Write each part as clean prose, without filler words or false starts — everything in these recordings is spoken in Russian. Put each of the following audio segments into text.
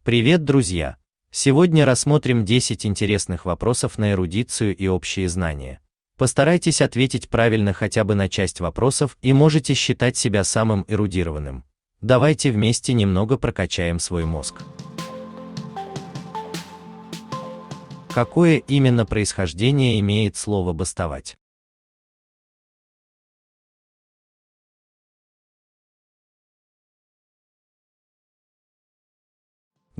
Привет, друзья! Сегодня рассмотрим 10 интересных вопросов на эрудицию и общие знания. Постарайтесь ответить правильно хотя бы на часть вопросов и можете считать себя самым эрудированным. Давайте вместе немного прокачаем свой мозг. Какое именно происхождение имеет слово «бастовать»?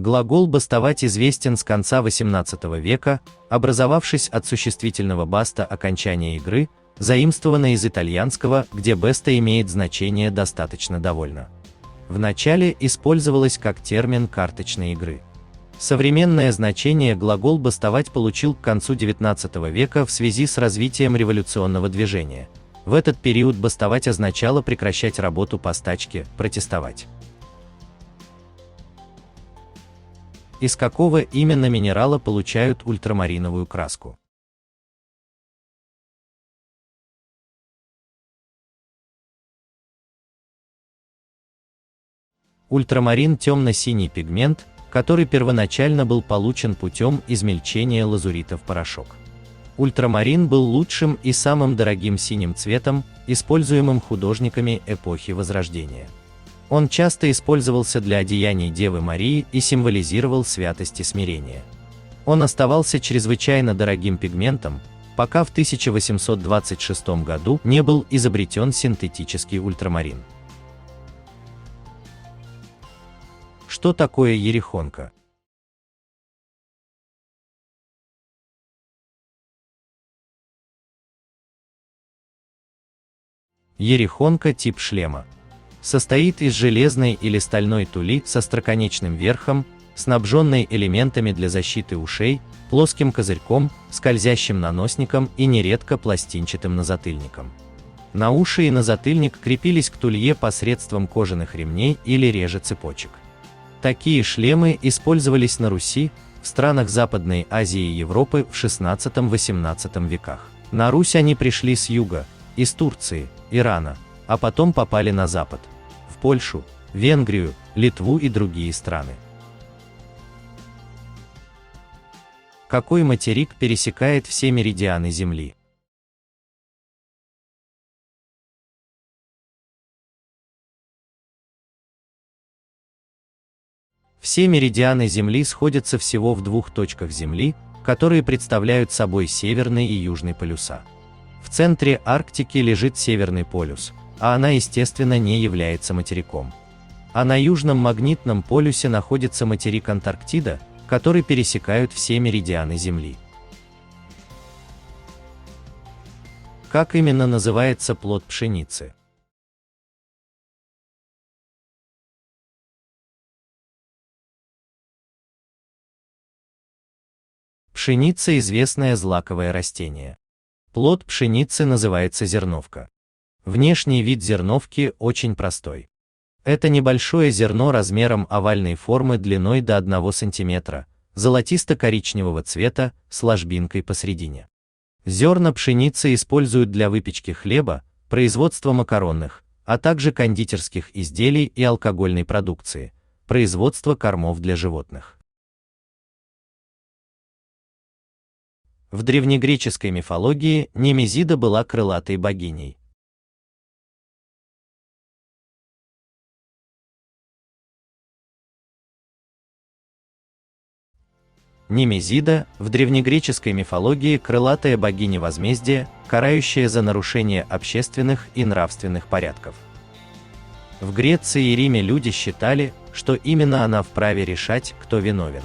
Глагол «бастовать» известен с конца XVIII века, образовавшись от существительного «баста» окончания игры, заимствованное из итальянского, где «беста» имеет значение «достаточно довольно». Вначале использовалось как термин карточной игры. Современное значение глагол «бастовать» получил к концу XIX века в связи с развитием революционного движения. В этот период бастовать означало прекращать работу по стачке, протестовать. Из какого именно минерала получают ультрамариновую краску? Ультрамарин – темно-синий пигмент, который первоначально был получен путем измельчения лазурита в порошок. Ультрамарин был лучшим и самым дорогим синим цветом, используемым художниками эпохи Возрождения. Он часто использовался для одеяний Девы Марии и символизировал святость и смирение. Он оставался чрезвычайно дорогим пигментом, пока в 1826 году не был изобретен синтетический ультрамарин. Что такое ерехонка? Ерехонка – тип шлема. Состоит из железной или стальной тули со остроконечным верхом, снабженной элементами для защиты ушей, плоским козырьком, скользящим наносником и нередко пластинчатым назатыльником. На уши и назатыльник крепились к тулье посредством кожаных ремней или реже цепочек. Такие шлемы использовались на Руси, в странах Западной Азии и Европы в XVI-XVIII веках. На Русь они пришли с юга, из Турции, Ирана, а потом попали на запад, в Польшу, Венгрию, Литву и другие страны. Какой материк пересекает все меридианы Земли? Все меридианы Земли сходятся всего в двух точках Земли, которые представляют собой северный и южный полюса. В центре Арктики лежит Северный полюс, а она, естественно, не является материком. А на южном магнитном полюсе находится материк Антарктида, который пересекают все меридианы Земли. Как именно называется плод пшеницы? Пшеница – известное злаковое растение. Плод пшеницы называется зерновка. Внешний вид зерновки очень простой. Это небольшое зерно размером овальной формы длиной до 1 см, золотисто-коричневого цвета, с ложбинкой посредине. Зерна пшеницы используют для выпечки хлеба, производства макаронных, а также кондитерских изделий и алкогольной продукции, производства кормов для животных. В древнегреческой мифологии Немезида была крылатой богиней. Немезида – в древнегреческой мифологии крылатая богиня возмездия, карающая за нарушение общественных и нравственных порядков. В Греции и Риме люди считали, что именно она вправе решать, кто виновен.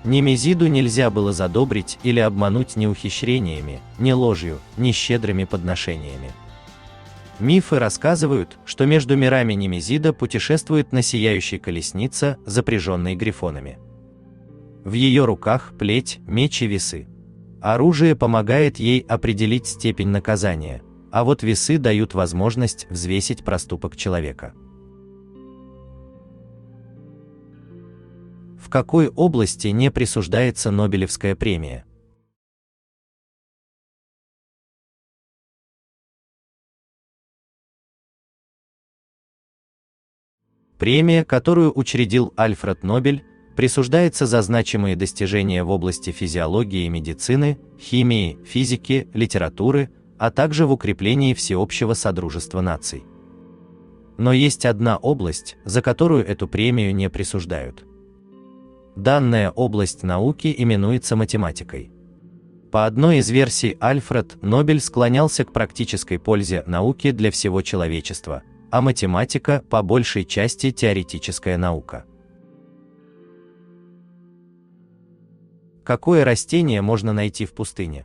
Немезиду нельзя было задобрить или обмануть ни ухищрениями, ни ложью, ни щедрыми подношениями. Мифы рассказывают, что между мирами Немезида путешествует на сияющей колеснице, запряженной грифонами. В ее руках плеть, меч и весы. Оружие помогает ей определить степень наказания, а вот весы дают возможность взвесить проступок человека. В какой области не присуждается Нобелевская премия? Премия, которую учредил Альфред Нобель, присуждается за значимые достижения в области физиологии и медицины, химии, физики, литературы, а также в укреплении всеобщего содружества наций. Но есть одна область, за которую эту премию не присуждают. Данная область науки именуется математикой. По одной из версий, Альфред Нобель склонялся к практической пользе науки для всего человечества, а математика по большей части теоретическая наука. Какое растение можно найти в пустыне?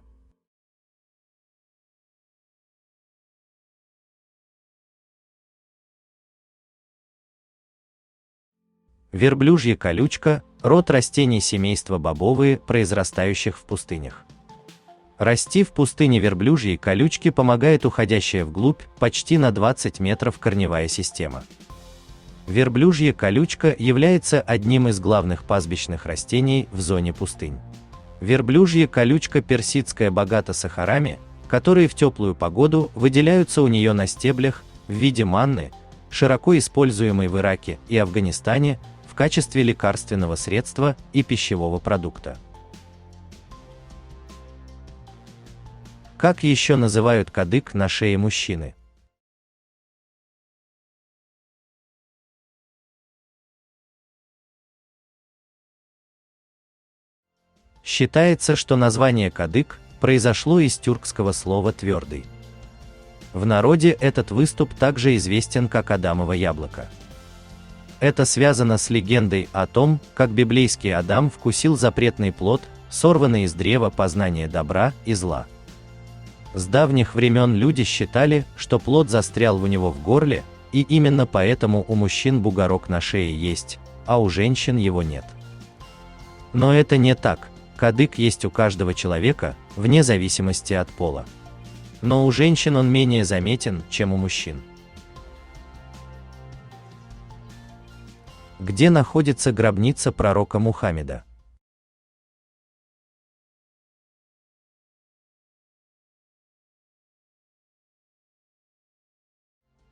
Верблюжья колючка – род растений семейства бобовые, произрастающих в пустынях. Расти в пустыне верблюжьей колючки помогает уходящая вглубь почти на 20 метров корневая система. Верблюжья колючка является одним из главных пастбищных растений в зоне пустынь. Верблюжья колючка персидская богата сахарами, которые в теплую погоду выделяются у нее на стеблях в виде манны, широко используемой в Ираке и Афганистане в качестве лекарственного средства и пищевого продукта. Как еще называют кадык на шее мужчины? Считается, что название кадык произошло из тюркского слова «твердый». В народе этот выступ также известен как Адамово яблоко. Это связано с легендой о том, как библейский Адам вкусил запретный плод, сорванный из древа познания добра и зла. С давних времен люди считали, что плод застрял у него в горле, и именно поэтому у мужчин бугорок на шее есть, а у женщин его нет. Но это не так, кадык есть у каждого человека, вне зависимости от пола. Но у женщин он менее заметен, чем у мужчин. Где находится гробница пророка Мухаммеда?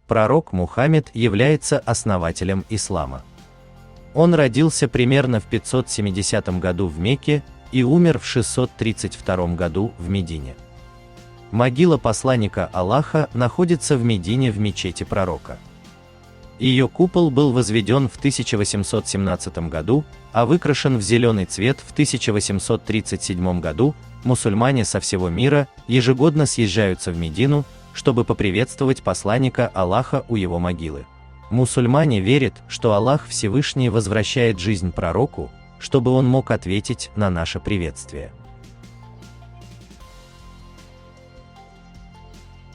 Пророк Мухаммед является основателем ислама. Он родился примерно в 570 году в Мекке и умер в 632 году в Медине. Могила посланника Аллаха находится в Медине в мечети пророка. Ее купол был возведен в 1817 году, а выкрашен в зеленый цвет в 1837 году. Мусульмане со всего мира ежегодно съезжаются в Медину, чтобы поприветствовать посланника Аллаха у его могилы. Мусульмане верят, что Аллах Всевышний возвращает жизнь пророку, чтобы он мог ответить на наше приветствие.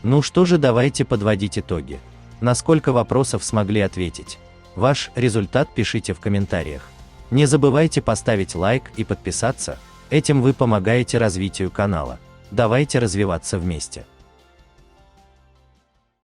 Ну что же, давайте подводить итоги. На сколько вопросов смогли ответить? Ваш результат пишите в комментариях. Не забывайте поставить лайк и подписаться, этим вы помогаете развитию канала. Давайте развиваться вместе.